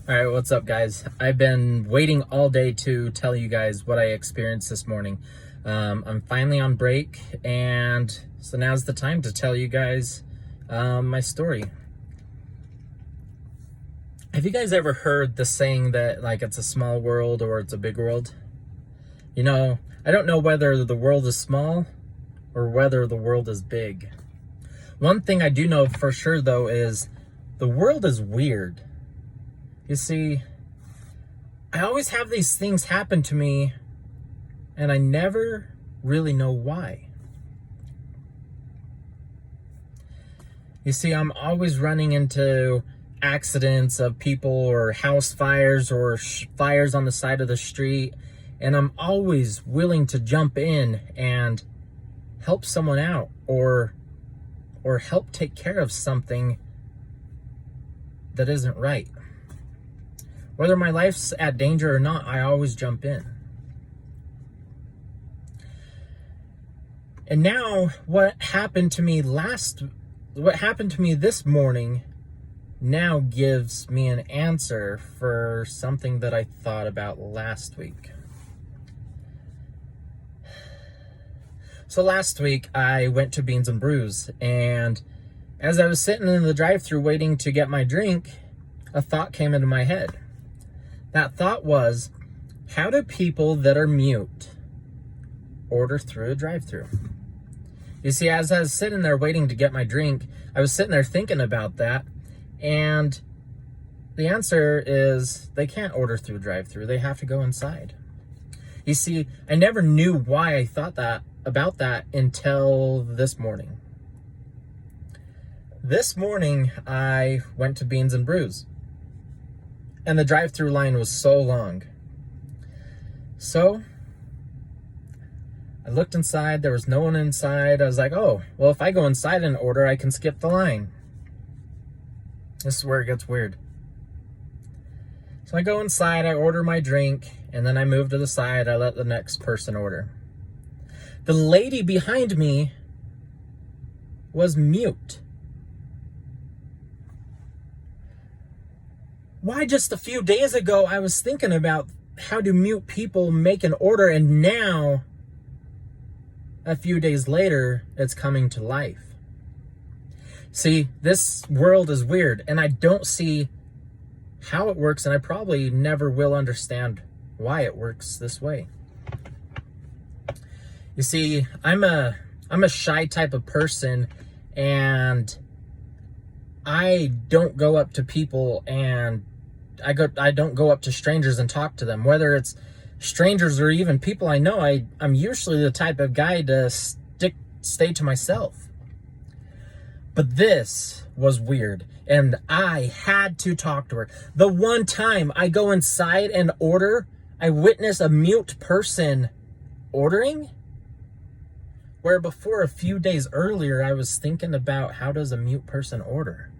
All right, what's up, guys? I've been waiting all day to tell you guys what I experienced this morning. I'm finally on break, and so now's the time to tell you guys my story. Have you guys ever heard the saying that, like, it's a small world or it's a big world? You know, I don't know whether the world is small or whether the world is big. One thing I do know for sure, though, is the world is weird. You see, I always have these things happen to me, and I never really know why. You see, I'm always running into accidents of people or house fires or fires on the side of the street, and I'm always willing to jump in and help someone out or help take care of something that isn't right. Whether my life's at danger or not, I always jump in. And now what happened to me this morning now gives me an answer for something that I thought about last week. So last week I went to Beans and Brews, and as I was sitting in the drive-thru waiting to get my drink, a thought came into my head. That thought was, how do people that are mute order through a drive-thru? You see, as I was sitting there waiting to get my drink, I was sitting there thinking about that, and the answer is they can't order through a drive-thru. They have to go inside. You see, I never knew why I thought about that until this morning. This morning, I went to Beans and Brews, and the drive-thru line was so long. So I looked inside, there was no one inside. I was like, oh, well, if I go inside and order, I can skip the line. This is where it gets weird. So I go inside, I order my drink, and then I move to the side, I let the next person order. The lady behind me was mute. Why just a few days ago I was thinking about how do mute people make an order, and now a few days later it's coming to life. See, this world is weird, and I don't see how it works, and I probably never will understand why it works this way. You see, I'm a shy type of person, and I don't go up to people and I don't go up to strangers and talk to them, whether it's strangers or even people I know. I'm usually the type of guy to stay to myself. But this was weird, and I had to talk to her. The one time I go inside and order, I witness a mute person ordering, where before a few days earlier I was thinking about how does a mute person order.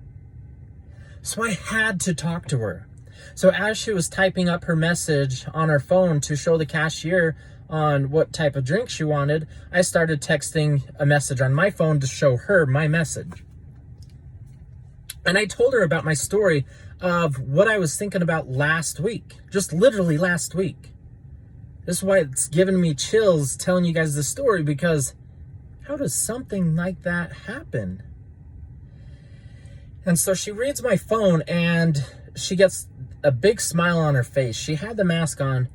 So I had to talk to her. So as she was typing up her message on her phone to show the cashier on what type of drink she wanted, I started texting a message on my phone to show her my message. And I told her about my story of what I was thinking about last week, just literally last week. This is why it's giving me chills telling you guys this story, because how does something like that happen? And so she reads my phone, and she gets a big smile on her face. She had the mask on,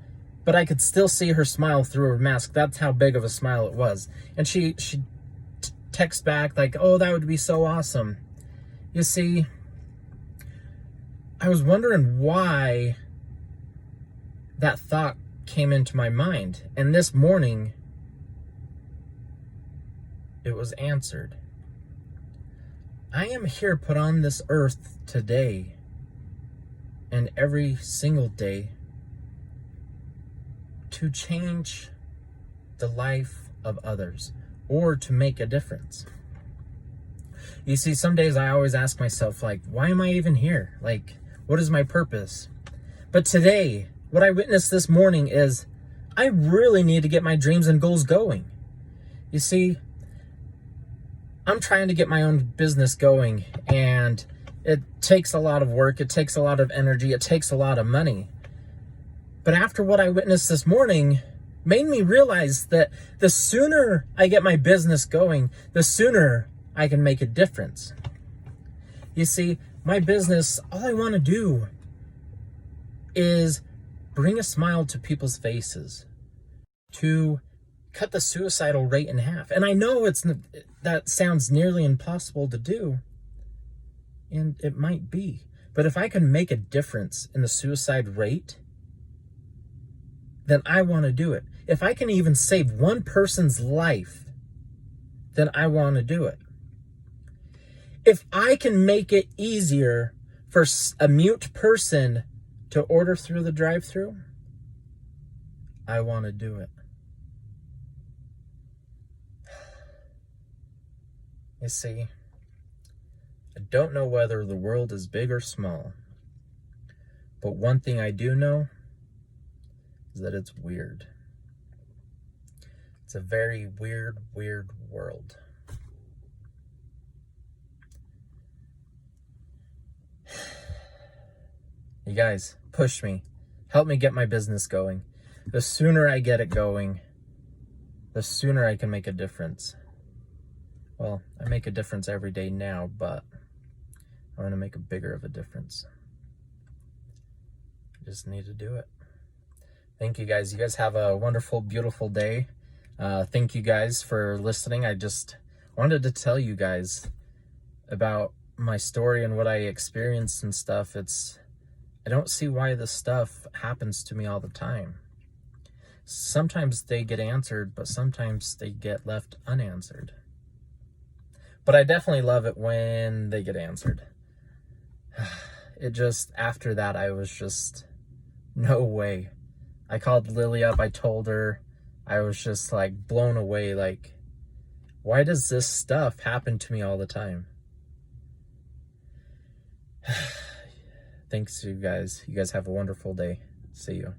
but I could still see her smile through her mask. That's how big of a smile it was. And she texts back like, oh, that would be so awesome. You see, I was wondering why that thought came into my mind. And this morning, it was answered. I am here put on this earth today and every single day to change the life of others or to make a difference. You see, some days I always ask myself, like, why am I even here? Like, what is my purpose? But today, what I witnessed this morning is I really need to get my dreams and goals going. You see, I'm trying to get my own business going, and It takes a lot of work. It takes a lot of energy. It takes a lot of money. But after what I witnessed this morning, made me realize that the sooner I get my business going, the sooner I can make a difference. You see, my business, all I want to do is bring a smile to people's faces, to cut the suicidal rate in half. And I know that sounds nearly impossible to do, and it might be. But if I can make a difference in the suicide rate, then I want to do it. If I can even save one person's life, then I want to do it. If I can make it easier for a mute person to order through the drive-thru, I want to do it. You see, I don't know whether the world is big or small, but one thing I do know is that it's weird. It's a very weird world. You guys, push me. Help me get my business going. The sooner I get it going, the sooner I can make a difference. Well, I make a difference every day now, but I want to make a bigger of a difference. I just need to do it. Thank you guys. You guys have a wonderful, beautiful day. Thank you guys for listening. I just wanted to tell you guys about my story and what I experienced and stuff. I don't see why this stuff happens to me all the time. Sometimes they get answered, but sometimes they get left unanswered. But I definitely love it when they get answered. It just, after that, I was just, no way. I called Lily up, I told her, I was just like blown away, like, why does this stuff happen to me all the time? Thanks, you guys. You guys have a wonderful day. See you.